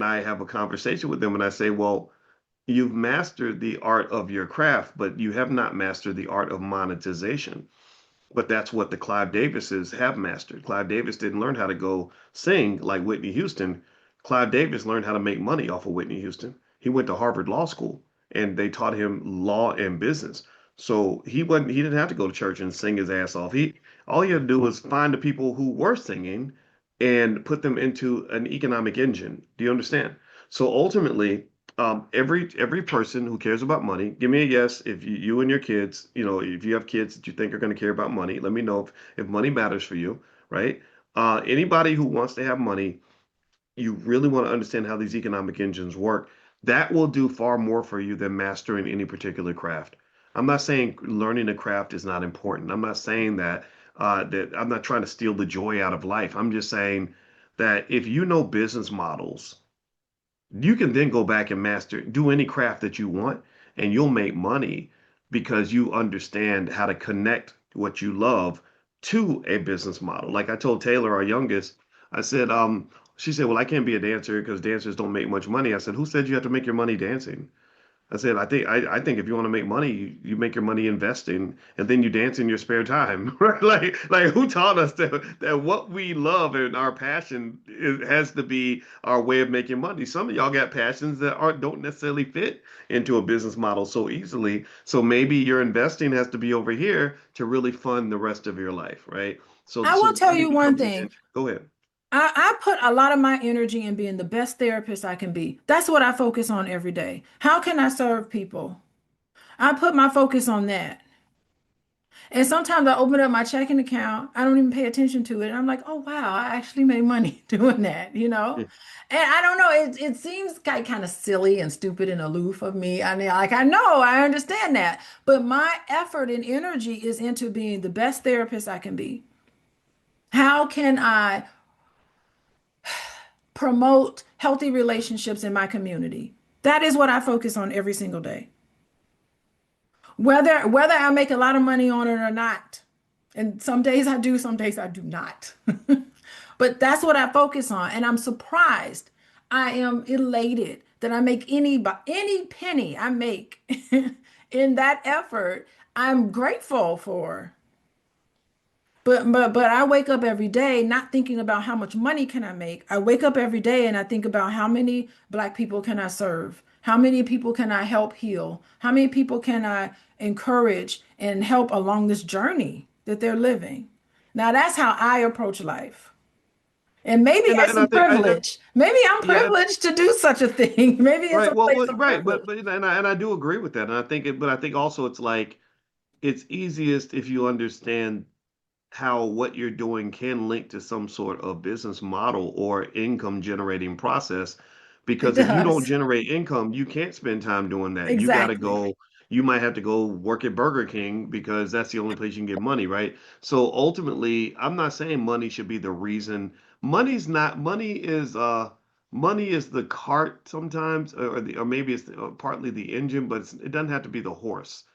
I have a conversation with them and I say, well, you've mastered the art of your craft, but you have not mastered the art of monetization. But that's what the Clive Davises have mastered. Clive Davis didn't learn how to go sing like Whitney Houston. Clive Davis learned how to make money off of Whitney Houston. He went to Harvard Law School and they taught him law and business. So he didn't have to go to church and sing his ass off. All he had to do was find the people who were singing and put them into an economic engine. Do you understand? So ultimately, every person who cares about money, give me a yes if you and your kids, if you have kids that you think are going to care about money, let me know if money matters for you, right? Anybody who wants to have money, you really want to understand how these economic engines work. That will do far more for you than mastering any particular craft. I'm not saying learning a craft is not important. I'm not saying that I'm not trying to steal the joy out of life. I'm just saying that if you know business models, you can then go back and do any craft that you want, and you'll make money because you understand how to connect what you love to a business model. Like I told Taylor, our youngest, I said, she said, well, I can't be a dancer because dancers don't make much money. I said, who said you have to make your money dancing? I said, I think if you want to make money, you make your money investing, and then you dance in your spare time, right? Like who taught us that what we love and our passion has to be our way of making money? Some of y'all got passions that aren't don't necessarily fit into a business model so easily. So maybe your investing has to be over here to really fund the rest of your life, right? So I will so tell money you one becomes an thing. engine. Go ahead. I put a lot of my energy in being the best therapist I can be. That's what I focus on every day. How can I serve people? I put my focus on that. And sometimes I open up my checking account, I don't even pay attention to it. I'm like, oh wow, I actually made money doing that, you know? And I don't know, it seems kind of silly and stupid and aloof of me. I mean, like I know, I understand that. But my effort and energy is into being the best therapist I can be. How can I promote healthy relationships in my community? That is what I focus on every single day. Whether I make a lot of money on it or not. And some days I do, some days I do not. But that's what I focus on. And I'm surprised. I am elated that I make any penny I make in that effort. I'm grateful for. But I wake up every day not thinking about how much money can I make. I wake up every day and I think about how many Black people can I serve? How many people can I help heal? How many people can I encourage and help along this journey that they're living? Now that's how I approach life. And maybe it's And I a think privilege. Maybe I'm yeah. privileged to do such a thing. Maybe it's Right. a place of Right. privilege. And I do agree with that. And I think but I think also it's like it's easiest if you understand how what you're doing can link to some sort of business model or income generating process. It Because if you don't does. generate income, you can't spend time doing that. Exactly. You might have to go work at Burger King because that's the only place you can get money, right? So ultimately, I'm not saying money should be the reason. Money is the cart sometimes, or maybe it's partly the engine, but it doesn't have to be the horse.